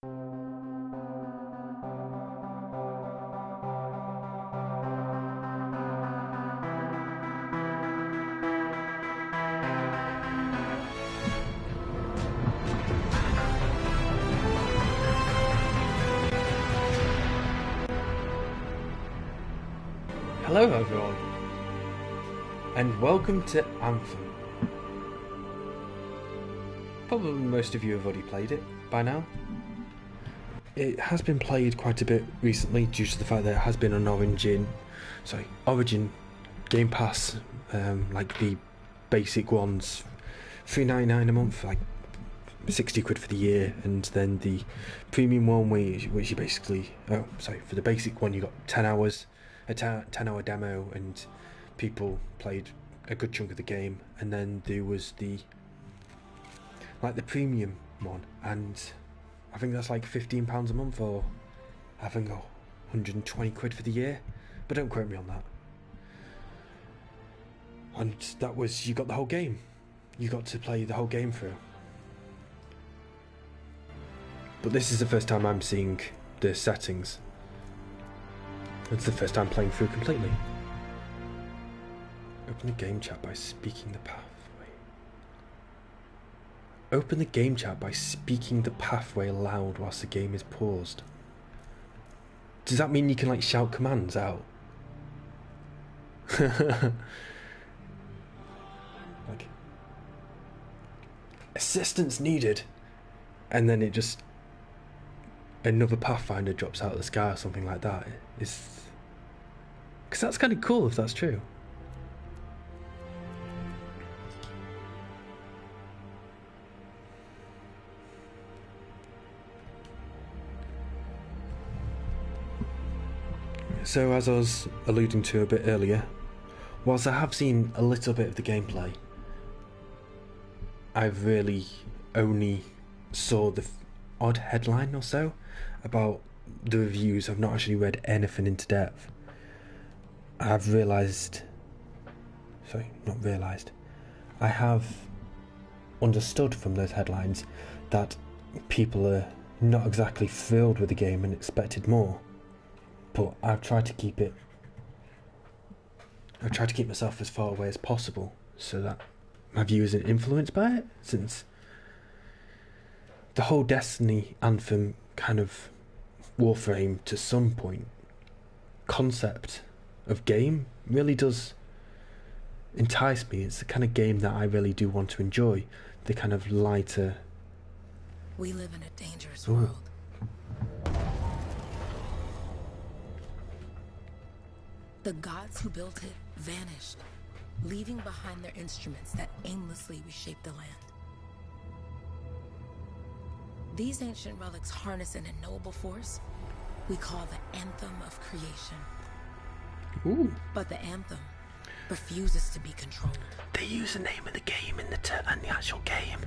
Hello everyone, and welcome to Anthem. Probably most of you have already played it by now. It has been played quite a bit recently due to the fact that it has been on Origin Game Pass, like the basic ones, $3.99 a month, like 60 quid for the year, and then the premium one which you basically, for the basic one you got 10 hours. A 10-hour demo, and people played a good chunk of the game. And then there was the premium one, and I think that's like £15 a month, or I think 120 quid for the year, but don't quote me on that. And that was, you got the whole game, you got to play the whole game through. But this is the first time I'm seeing the settings. It's the first time playing through completely. Open the game chat by speaking the pathway. Open the game chat by speaking the pathway aloud whilst the game is paused. Does that mean you can like shout commands out? Like, assistance needed, and then it just, another pathfinder drops out of the sky or something like that. Because that's kind of cool if that's true. So as I was alluding to a bit earlier, whilst I have seen a little bit of the gameplay, I've really only saw the odd headline or so about the reviews. I've not actually read anything into depth. I have understood from those headlines that people are not exactly thrilled with the game and expected more. But I've tried to keep myself as far away as possible so that my view isn't influenced by it, since the whole Destiny Anthem kind of Warframe to some point concept of game really does entice me. It's the kind of game that I really do want to enjoy. The kind of lighter. We live in a dangerous world. The gods who built it vanished, leaving behind their instruments that aimlessly reshaped the land. These ancient relics harness an unknowable force we call the Anthem of creation. Ooh. But the Anthem refuses to be controlled. They use the name of the game in the actual game.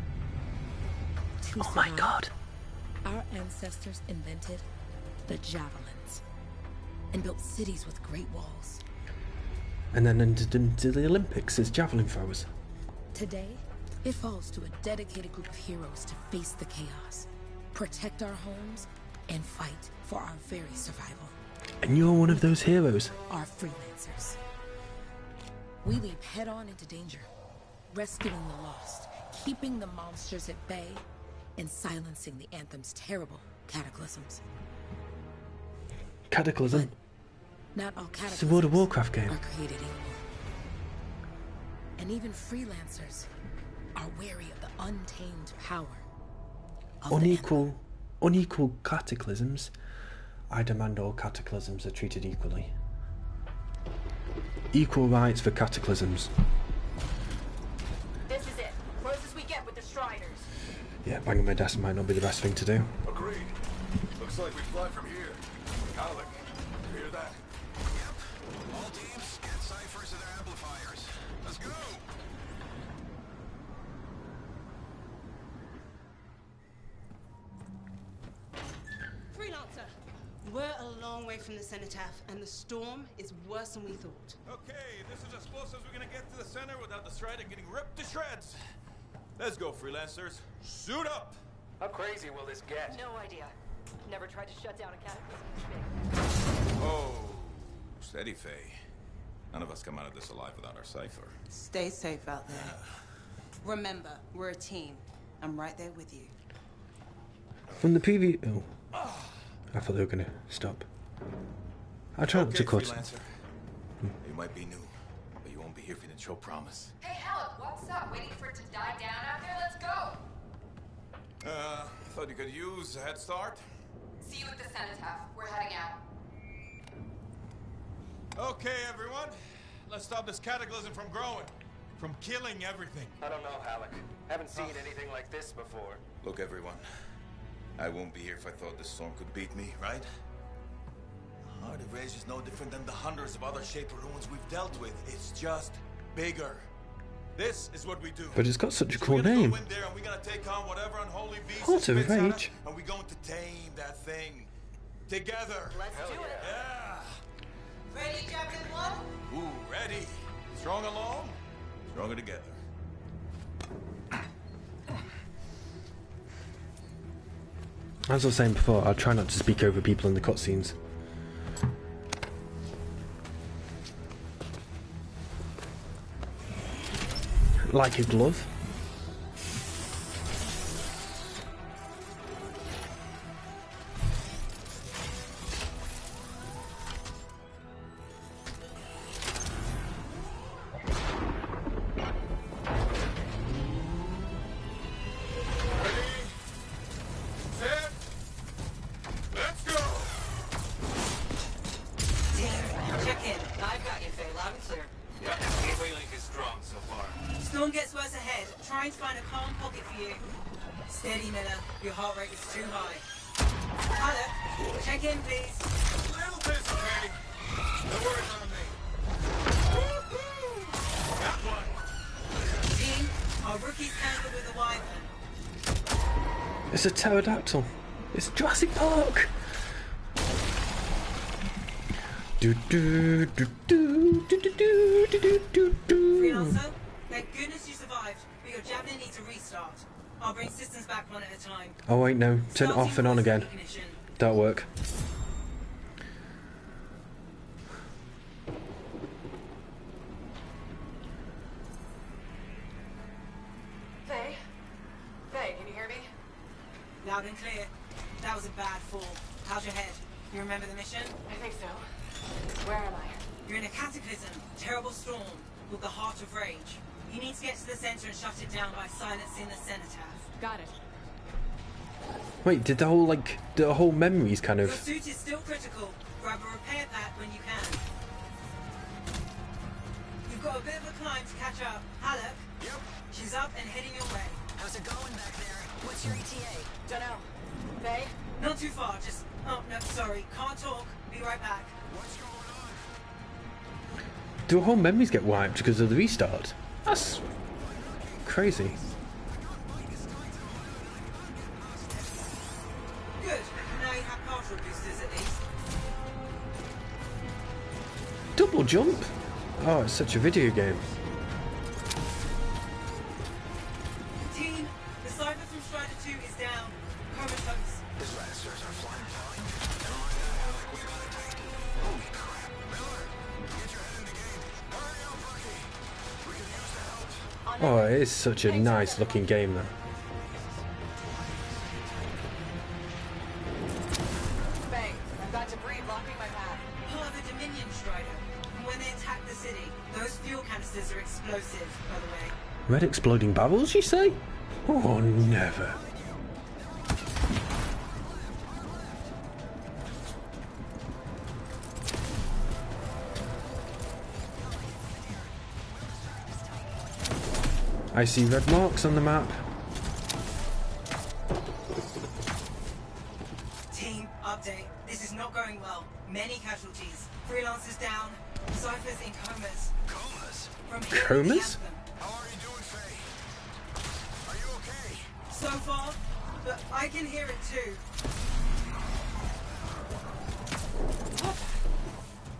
Oh my god. Our ancestors invented the Javelins and built cities with great walls. And then entered into the Olympics as javelin throwers. Today, it falls to a dedicated group of heroes to face the chaos, protect our homes, and fight for our very survival. And you're one of those heroes. Our Freelancers. We leap head-on into danger, rescuing the lost, keeping the monsters at bay, and silencing the Anthem's terrible cataclysms. Cataclysm? But not all cataclysms it's a World of Warcraft game. are created equal. And even Freelancers are wary of the untamed power of unequal cataclysms. I demand all cataclysms are treated equally. Equal rights for cataclysms. This is it. Closest we get with the Striders. Yeah, banging my desk might not be the best thing to do. Agreed. Looks like we fly from here. Alec, you hear that? Yep. All teams, get ciphers to their amplifiers. Let's go! Freelancer, we're a long way from the cenotaph, and the storm is worse than we thought. Okay, this is as close as we're gonna get to the center without the Strider getting ripped to shreds. Let's go, Freelancers. Suit up! How crazy will this get? No idea. Never tried to shut down a cataclysm. Oh, steady, Faye. None of us come out of this alive without our cipher. Stay safe out there. Remember, we're a team. I'm right there with you. From the preview... Oh. I thought they were going to stop. I tried not to cut. Freelancer. You might be new, but you won't be here if you didn't show promise. Hey, Helen, what's up? Waiting for it to die down out there? Let's go! Thought you could use a head start. See you at the cenotaph. We're heading out. Okay, everyone. Let's stop this cataclysm from growing. From killing everything. I don't know, Halleck. Haven't seen anything like this before. Look, everyone. I won't be here if I thought this storm could beat me, right? The Rage is no different than the hundreds of other Shaper ruins we've dealt with. It's just bigger. This is what we do. But it's got such a So cool we're gonna name. go in there and we're gonna take on whatever unholy beast Heart of spits at us, Rage. and we're going to tame that thing together. Let's do it. Yeah. Ready, Javelin 1? Ooh, ready. Strong alone, stronger together. As I was saying before, I try not to speak over people in the cutscenes. Like a glove. Storm gets worse ahead. Trying to find a calm pocket for you. Steady, Miller. Your heart rate is too high. Hello. Check in, please. Little busy, Katie. No worries on me. Got one. Team, our rookie's tangled with a wyvern. It's a pterodactyl. It's Jurassic Park. Do do do do do do do do do do. Freelancer, thank goodness you survived, but your Javelin needs a restart. I'll bring systems back one at a time. Oh wait, no. Turn it off and on again. That'll work. Faye? Faye, can you hear me? Loud and clear. That was a bad fall. How's your head? You remember the mission? I think so. Where am I? You're in a cataclysm, terrible storm, called the Heart of Rage. You need to get to the center and shut it down by silencing the cenotaph. Got it. Wait, did the whole memories kind Your of... suit is still critical. Grab a repair pack when you can. You've got a bit of a climb to catch up. Halleck? Yep. She's up and heading your way. How's it going back there? What's your ETA? Dunno. Faye? Not too far, just... Oh, no, sorry. Can't talk. Be right back. What's going on? Do whole memories get wiped because of the restart? That's crazy. Good. Now you have partial boosters at least. Double jump? Oh, it's such a video game. Team, the cipher from Strider 2 is down. Comatose. His Lancers are flying blind. Never mind that, Alec. We got it tight. Holy crap. Miller, get your head in the game. Hurry up, Bucky. We could use the help. Oh, it is such a nice looking game though. Faye, I've got debris blocking my path. Part of the Dominion Strider. And when they attack the city, those fuel canisters are explosive, by the way. Red exploding barrels, you say? Oh, never. I see red marks on the map. Team, update. This is not going well. Many casualties. Freelancers down. Cyphers in comas. Comas? From here to Comas? the Anthem. How are you doing, Faye? Are you okay? So far, but I can hear it too.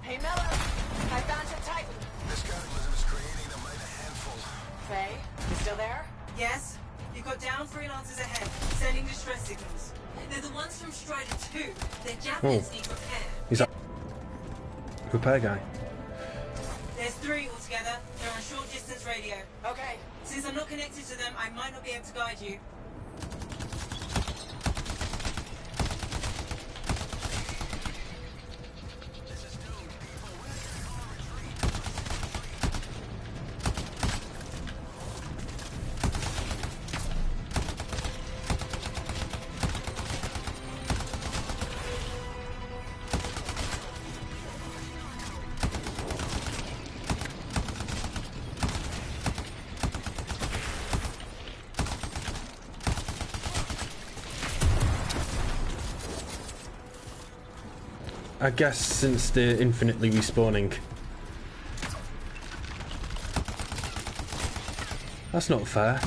Hey, Miller. I found your Titan. This cataclysm is creating them like a handful. Faye, you still there? Yes? You've got down freelancers ahead, sending distress signals. They're the ones from Strider Strider 2. Their Javelins need repair. He's that repair guy. There's 3 altogether. They're on short distance radio. Okay. Since I'm not connected to them, I might not be able to guide you. I guess since they're infinitely respawning. That's not fair.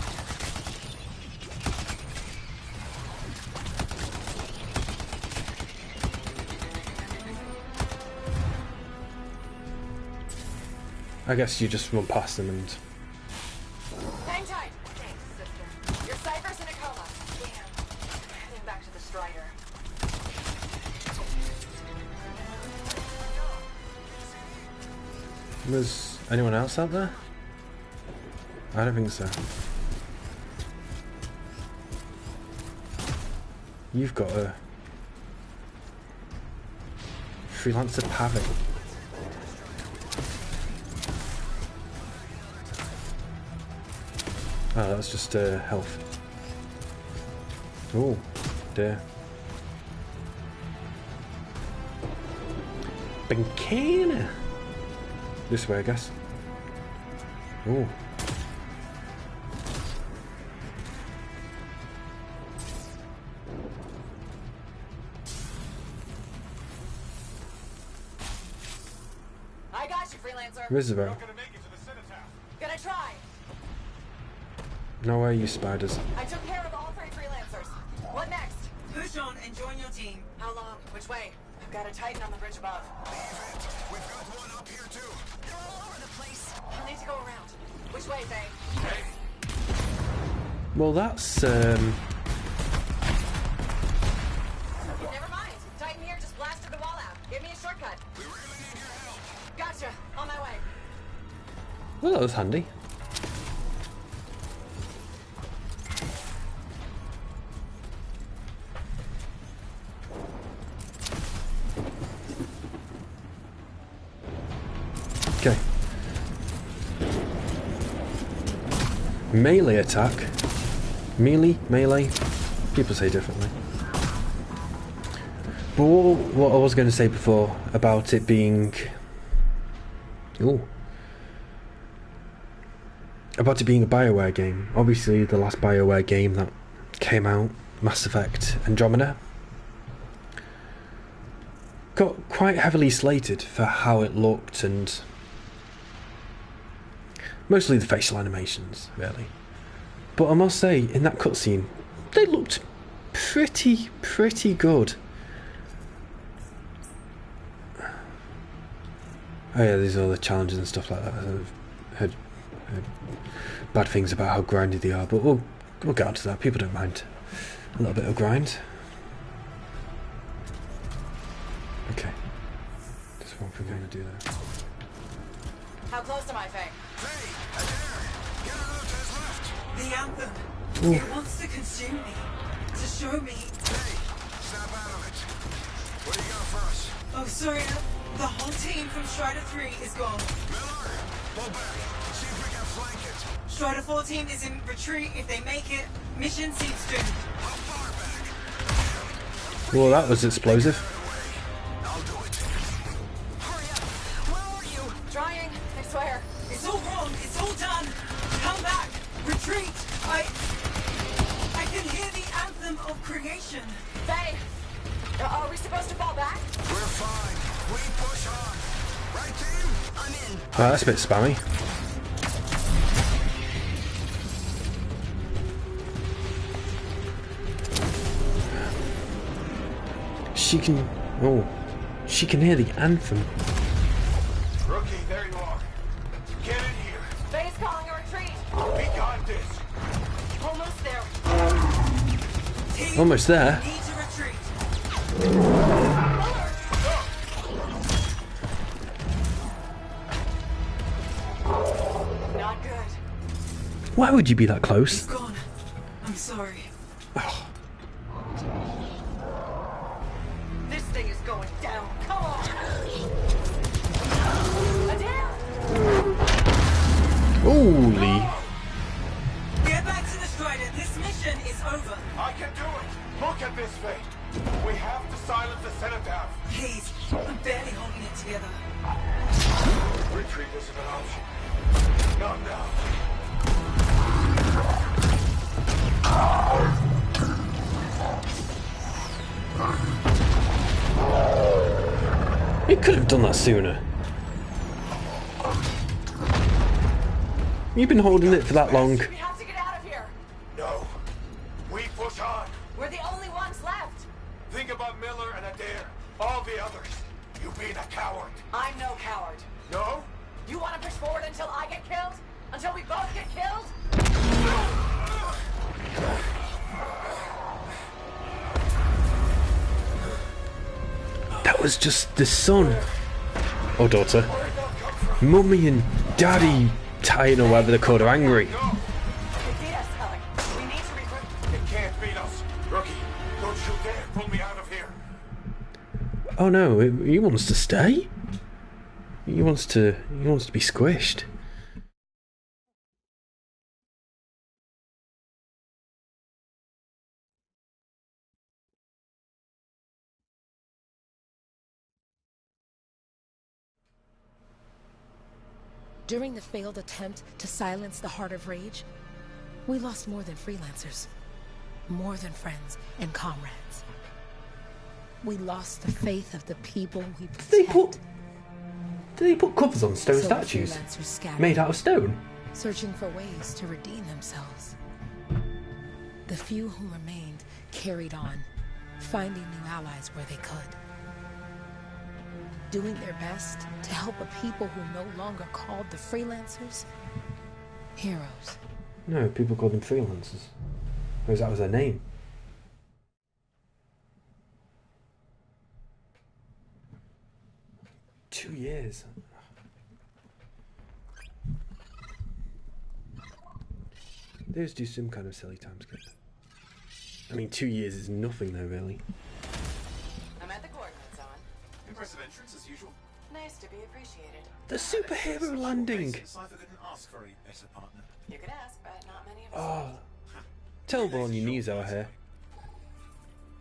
I guess you just run past them and... Hang tight. Thanks, sister. Your cipher's in a coma. Damn. Heading back to the Strider. Was anyone else out there? I don't think so. You've got a Freelancer paving. Oh, that's just health. Oh, dear. Bacana! This way, I guess. Oh. I got you, Freelancer. Roosevelt. Not gonna make it to the cenotaph. Gonna try. No way, you spiders. I took care of all 3 Freelancers. What next? Push on and join your team. How long? Which way? I've got a Titan on the bridge above. We've got one up here too. They're all over the place. I'll need to go around. Which way, Faye? Well, that's Never mind. Titan here just blasted the wall out. Give me a shortcut. We really need your help. Gotcha. On my way. well, that was handy. Okay. Melee attack. Melee? People say differently. But what I was going to say before about it being... Ooh. About it being a BioWare game. Obviously the last BioWare game that came out, Mass Effect Andromeda, got quite heavily slated for how it looked and mostly the facial animations, really. But I must say, in that cutscene, they looked pretty good. Oh yeah, there's all the challenges and stuff like that. I've heard bad things about how grindy they are, but we'll get onto that. People don't mind a little bit of grind. Okay. That's what we're going to do there. How close am I, Faye? Hey, there. Get another to his left. The Anthem. Ooh. It wants to consume me. To show me. Hey, snap out of it. What do you got for us? Oh, sorry. The whole team from Strider 3 is gone. Miller, pull back. See if we can flank it. Strider 14 is in retreat. If they make it, mission seems doomed. How far back? Well, that was explosive. I'll do it. Hurry up. Where are you? Trying. I swear. It's all wrong. It's all done. Come back. Retreat. I can hear the anthem of creation. Faye, are we supposed to fall back? We're fine. We push on. Right, team? I'm in. Oh, that's a bit spammy. She can... Oh. She can hear the anthem. Rookie, there you are. Get in here. Faye's calling a retreat. We got this. Almost there. Team, Almost there. need to retreat. Why would you be that close? He's gone. I'm sorry. Oh. This thing is going down. Come on. Adair. Holy. Get back to the Strider. This mission is over. I can do it! Look at this thing! We have to silence the Cenotaph! Please. I'm barely holding it together. Retreat isn't an option. Not now. You could have done that sooner. You've been holding it for that long. We have to get out of here. No. We push on. We're the only ones left. Think about Miller and Adair. All the others. You being a coward. I'm no coward. No? You want to push forward until I get killed? Until we both get killed? That was just the son. Or daughter. Mummy and Daddy tying or whatever they called her angry. They beat us, Helen. We need to regroup. It can't beat us. Rookie, don't you dare pull me out of here. Oh no, he wants to stay? He wants to be squished. During the failed attempt to silence the Heart of Rage, we lost more than freelancers, more than friends and comrades. We lost the faith of the people we protect. Did they put covers on stone So the statues? freelancers scattered, Made out of stone? searching for ways to redeem themselves. The few who remained carried on, finding new allies where they could. Doing their best to help a people who no longer called the freelancers heroes. No, people called them freelancers. Because that was their name. Two years. They just do some kind of silly time skip. I mean, 2 years is nothing though, really. I'm at the coordinates, Owen. Impressive entrance as usual. Nice to be appreciated. The superhero landing! Cypher couldn't ask for a better partner. You could ask, but not many of us. Oh. Terrible on your knees over here.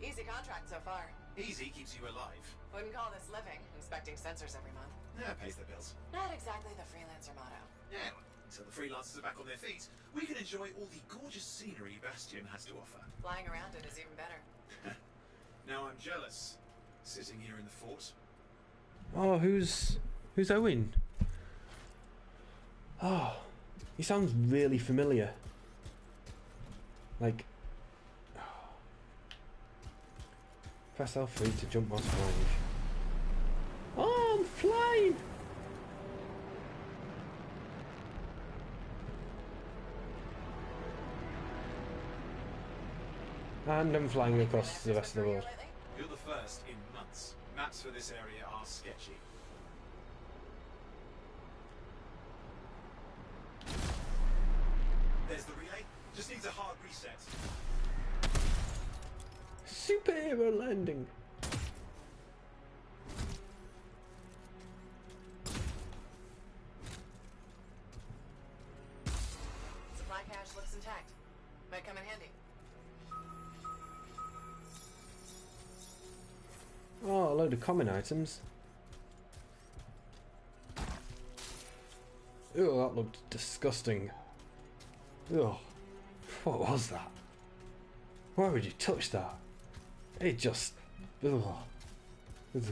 Easy contract so far. Easy keeps you alive. Wouldn't call this living, inspecting sensors every month. Yeah, pays the bills. Not exactly the freelancer motto. Yeah, until the freelancers are back on their feet, we can enjoy all the gorgeous scenery Bastion has to offer. Flying around it is even better. Now I'm jealous, sitting here in the fort. Oh, who's Owen? Oh, he sounds really familiar. Like, press L3 to jump whilst flying. Oh, I'm flying! And I'm flying across the rest of the world. You're the first in months. Maps for this area are sketchy. There's the relay. Just needs a hard reset. Superhero landing. Supply cache looks intact. Might come in handy. Oh, a load of common items. Ew, that looked disgusting. Ugh. What was that? Why would you touch that? It just... Ugh. Ugh.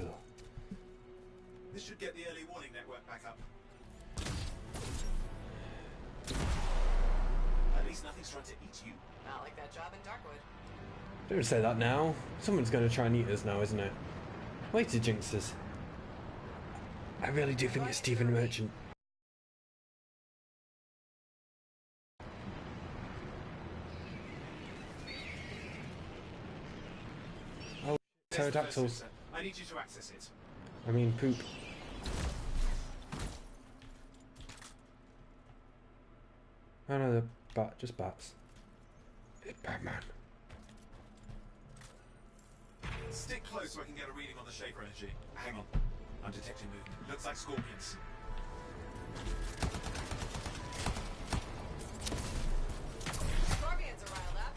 This should get the early warning network back up. At least nothing's trying to eat you. Not like that job in Darkwood. Don't say that now. Someone's going to try and eat us now, isn't it? Wait to jinx us. I really do think it's Stephen Merchant. Oh, pterodactyls. I need you to access it. I mean, poop. Oh no, just bats. It's Batman. Stick close so I can get a reading on the Shaper energy. Hang on. I'm detecting movement. Looks like scorpions. Scorpions are riled up.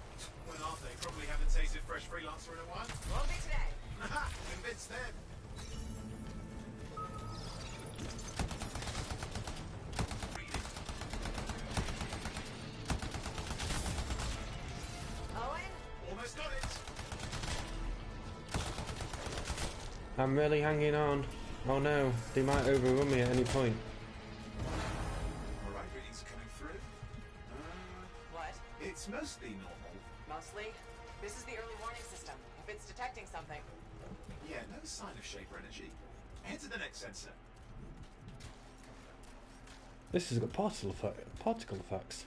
Well, aren't they? Probably haven't tasted fresh Freelancer in a while. Won't be today. Haha! Convinced them. Reading. Owen? Almost got it. I'm really hanging on. Oh no, they might overrun me at any point. Alright, readings are coming through. What? It's mostly normal. Mostly. This is the early warning system. If it's detecting something. Yeah, no sign of Shaper energy. Head to the next sensor. This has got particle effects.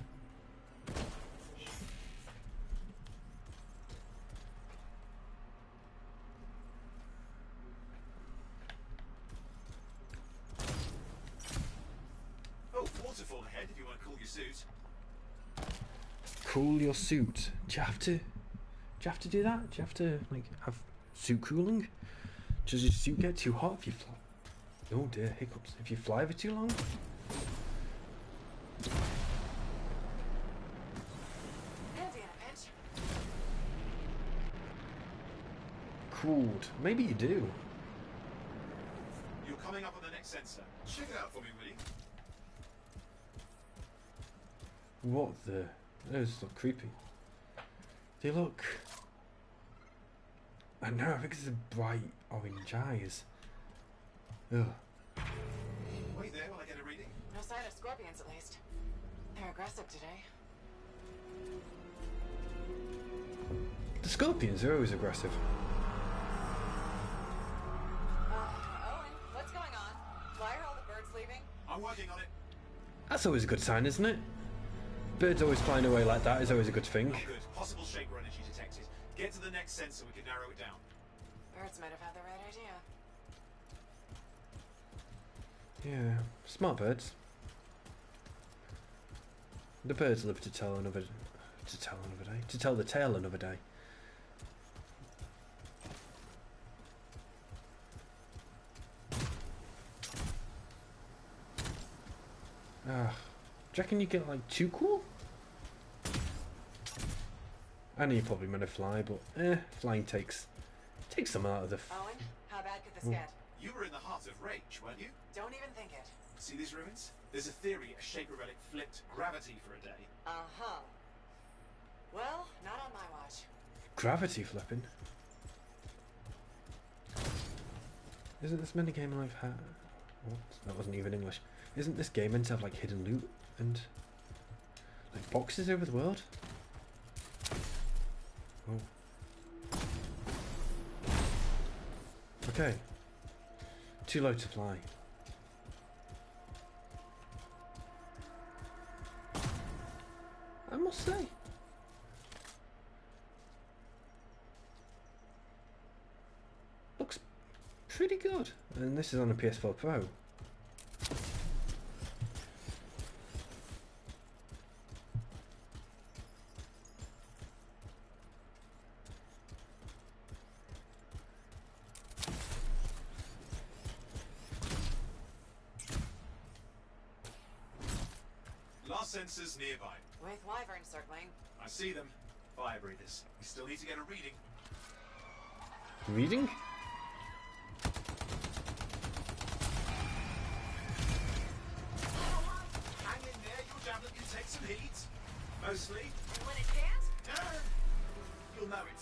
Oh, waterfall ahead if you want to cool your suit. Cool your suit. Do you have to do that? Do you have to like have suit cooling? Does your suit get too hot if you fly? Oh dear, hiccups. If you fly for too long? Handy in a pinch. Cooled. Maybe you do. You're coming up on the next sensor. Check it out for me, will you? What the? Those look creepy. They look... I know, I think it's the bright orange eyes. Ugh. Wait there while I get a reading. No sign of scorpions, at least. They're aggressive today. The scorpions are always aggressive. Owen, what's going on? Why are all the birds leaving? I'm working on it. That's always a good sign, isn't it? Birds always flying away like that is always a good thing. Oh, good. Possible Shaper energy detected. Get to the next sensor, we can narrow it down. Birds might have had the right idea. Yeah, smart birds. The birds live to tell the tale another day. Ah, do you reckon you get like too cool? I know you're probably meant to fly, but flying takes some out of the. Owen, how bad could this get? You were in the heart of Rage, weren't you? Don't even think it. See these ruins? There's a theory a Shaper relic flipped gravity for a day. Uh-huh. Well, not on my watch. Gravity flipping. Isn't this minigame I've had? What? That wasn't even English. Isn't this game meant to have like hidden loot and like boxes over the world? Oh. Okay. Too low to fly. I must say. Looks pretty good. And this is on a PS4 Pro. Last sensors nearby. With wyverns circling. I see them. Fire breathers. We still need to get a reading. Reading? Hang in there, your Javelin can take some heat. Mostly. And when it can't? You'll know it.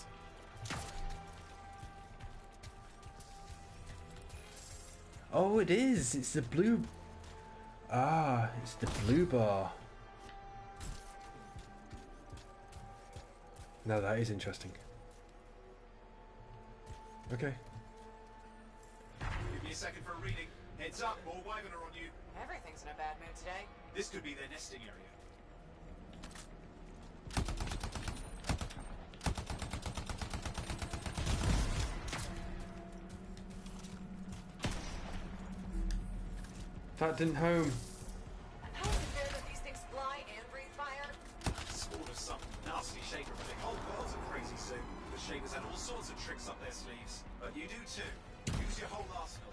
Oh, it is. It's the blue. Ah, it's the blue bar. Now that is interesting. Okay. Give me a second for a reading. Heads up, more wyvern are on you. Everything's in a bad mood today. This could be their nesting area. That didn't home. How is it fair that these things fly and breathe fire? tricks up their sleeves, but you do too. Use your whole arsenal.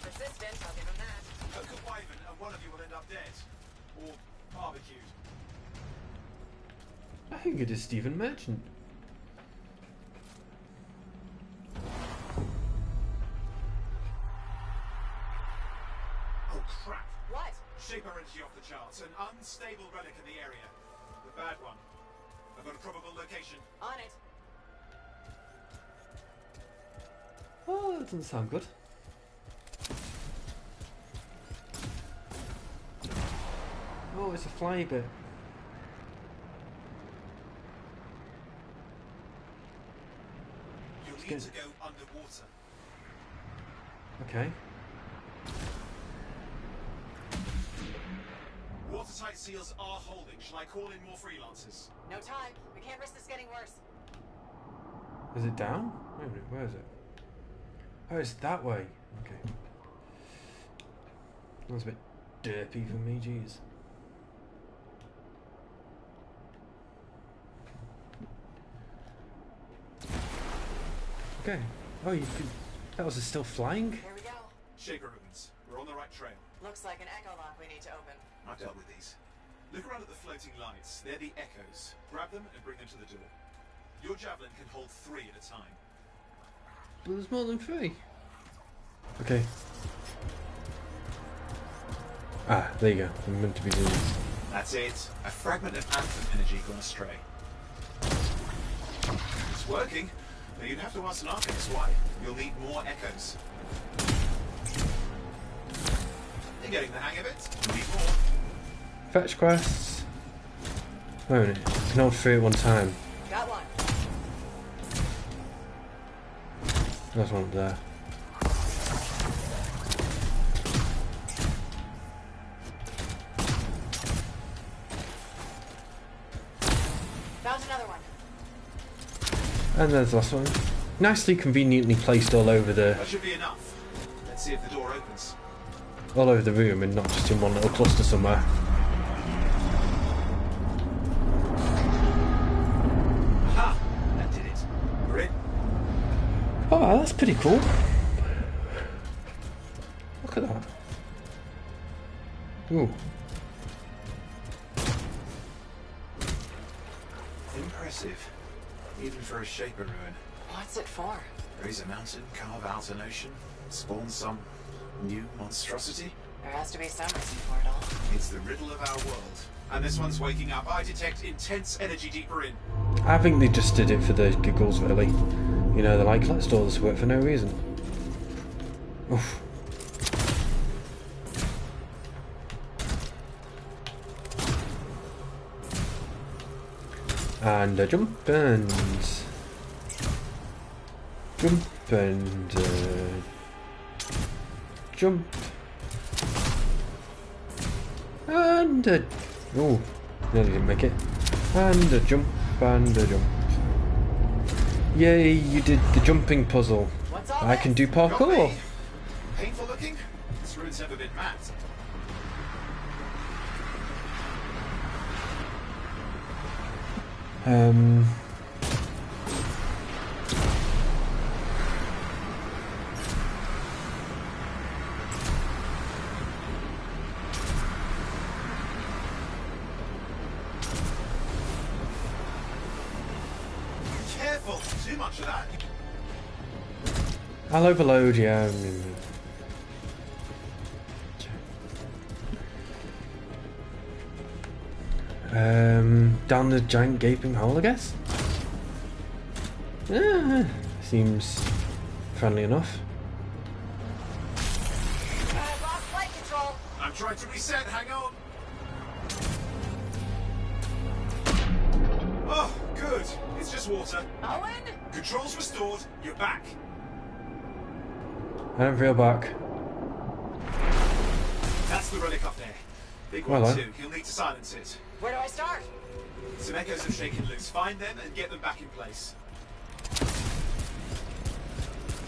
Persistent, I'll give him that. Poke a wyvern and one of you will end up dead. Or barbecued. I think it is Stephen Merchant. Oh crap! What? Shaper energy off the charts. An unstable relic in the area. The bad one. I've got a probable location. On it. Oh, that doesn't sound good. Oh, it's a fly bit. You'll need to go underwater. Okay. Watertight seals are holding. Shall I call in more freelancers? No time. We can't risk this getting worse. Is it down? Wait a minute, where is it? Oh, it's that way. Okay. That was a bit derpy for me, jeez. Okay. Oh, you could. That was still flying? Here we go. Shaper ruins. We're on the right trail. Looks like an echo lock we need to open. I've dealt with these. Look around at the floating lights. They're the echoes. Grab them and bring them to the door. Your javelin can hold 3 at a time. But there's more than 3. Okay. Ah, there you go. I'm meant to be doing this. That's it. A fragment of Anthem energy gone astray. It's working, but you'd have to ask an archivist why. You'll need more echoes. You're getting the hang of it. You'll need more. Fetch quests. Wait a minute. I can hold 3 at one time. Got one. There's one up there. Found another one. And there's the last one. Nicely conveniently placed all over That should be enough. Let's see if the door opens. the room and not just in one little cluster somewhere. Ha! That did it. We're in. Oh, that's pretty cool. Look at that. Ooh. Impressive. Even for a Shaper ruin. What's it for? Raise a mountain, carve out an ocean, spawn some new monstrosity. There has to be some reason for it all. It's the riddle of our world. And this one's waking up. I detect intense energy deeper in. I think they just did it for the giggles, really. You know, they're like, let's do all this work for no reason. Oof. And jump and jump and jump and oh, nearly didn't make it. And a jump and a jump. Yay! You did the jumping puzzle. What's all I this? can do Got parkour. me. Painful looking? This ruin's never been mapped. Careful! Too much of that. I'll overload, yeah. Down the giant gaping hole, I guess. Seems friendly enough. Lost flight control. I'm trying to reset, hang on. Oh, good. It's just water. Owen? Controls restored. You're back. I don't feel back. That's the relic up there. Big Well one then. too. He'll need to silence it. Where do I start? Some echoes have shaken loose. Find them and get them back in place.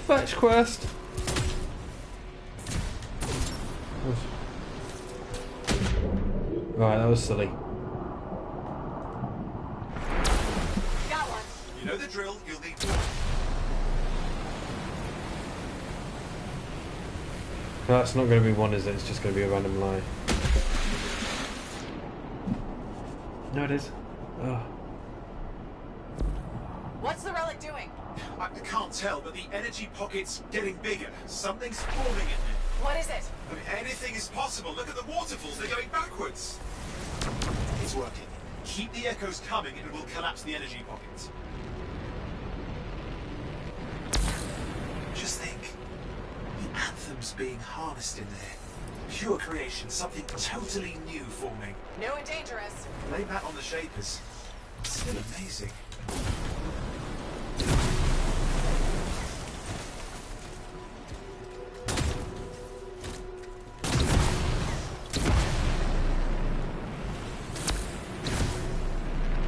Fetch quest. Right, that was silly. Got one. You know the drill, you'll need more. No, that's not going to be one, is it? It's just going to be a random lie. No, it is. Oh. What's the relic doing? I can't tell, but the energy pocket's getting bigger. Something's forming in there. What is it? I mean, anything is possible. Look at the waterfalls, they're going backwards. It's working. Keep the echoes coming and it will collapse the energy pockets. Just think. The Anthem's being harnessed in there. Pure creation, something totally new forming. New and dangerous. Blame that on the Shapers. Still amazing.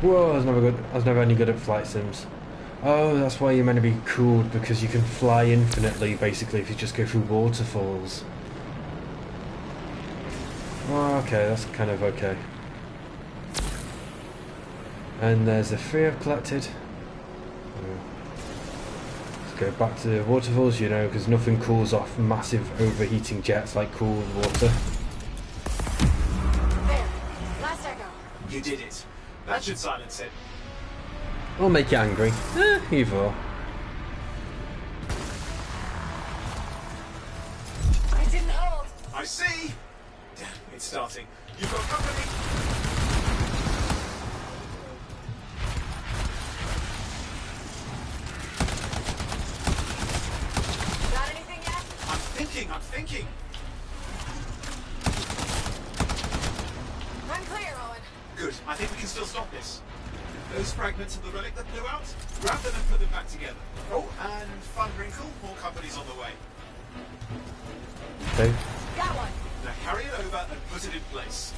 Whoa, I was never any good at flight sims. Oh, that's why you're meant to be cooled, because you can fly infinitely, basically, if you just go through waterfalls. Oh, okay, that's kind of okay. And there's the 3 I've collected. Let's go back to the waterfalls, you know, because nothing cools off massive overheating jets like cooled water. There. Last echo. You did it. That should silence it. Or make you angry. Either or. I didn't hold. I see! Damn, it's starting. You've got company! Got anything yet? I'm thinking! I'm clear, Owen. Good, I think we can still stop this. Those fragments of the relic that blew out, grab them and put them back together. Oh, and fun wrinkle, more companies on the way. Okay. Got one. Now carry it over and put it in place.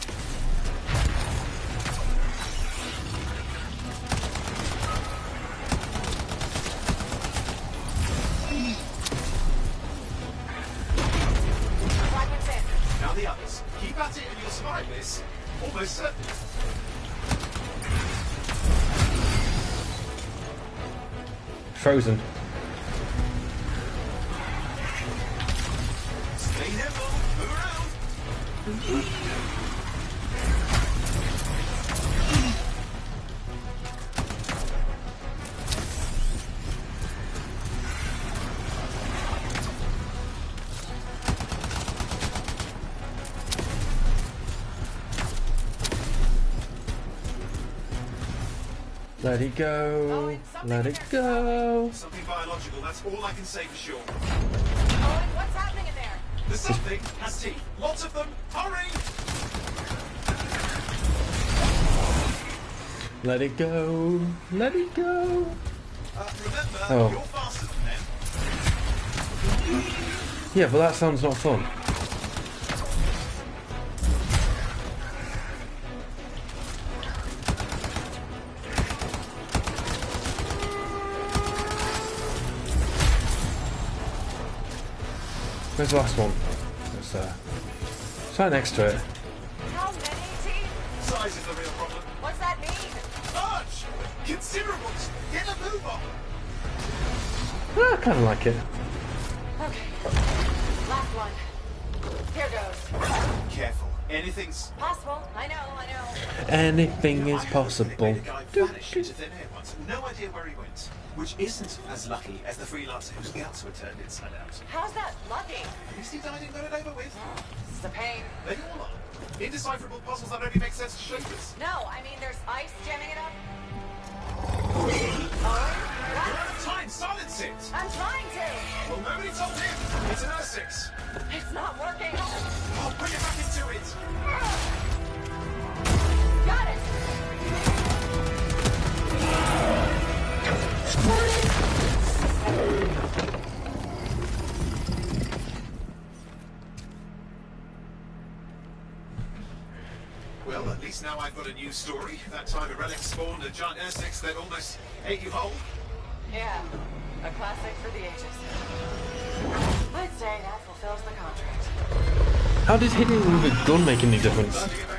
Fragments in. Now the others. Keep at it and you'll survive this. Almost certain. Frozen. Stay nimble, move around. Let it go. Let it go. Something biological, that's all I can say for sure. Owen, what's happening in there? The something has teeth. Lots of them. Hurry! Let it go. Let it go. Remember, Oh. you're faster than them. Yeah, but that sounds not fun. Where's the last one? It's right next to it. How many teeth? Size is the real problem. What's that mean? Large! Considerable! Get a move on! I kind of like it. Okay. Last one. Here goes. Careful. Anything's... Possible. I know. Anything is I heard possible. they made a guy vanish into thin air once. No idea where he went. Which isn't as lucky as the freelancer whose guts were turned inside out. How's that lucky? At least he died and got it over with. This is a pain. They all are. Indecipherable puzzles that only make sense to shapers. No, I mean there's ice jamming it up. Owen? We're What? out of time! Silence it! I'm trying to. Well, nobody told him! It's an R6! It's not working. I'll bring it back into it! Got it. Well, at least now I've got a new story. That time a relic spawned a giant R6 that almost ate you whole. Yeah, a classic for the ages. I'd say that fulfills the contract. How did hitting with a gun make any difference? Time to get back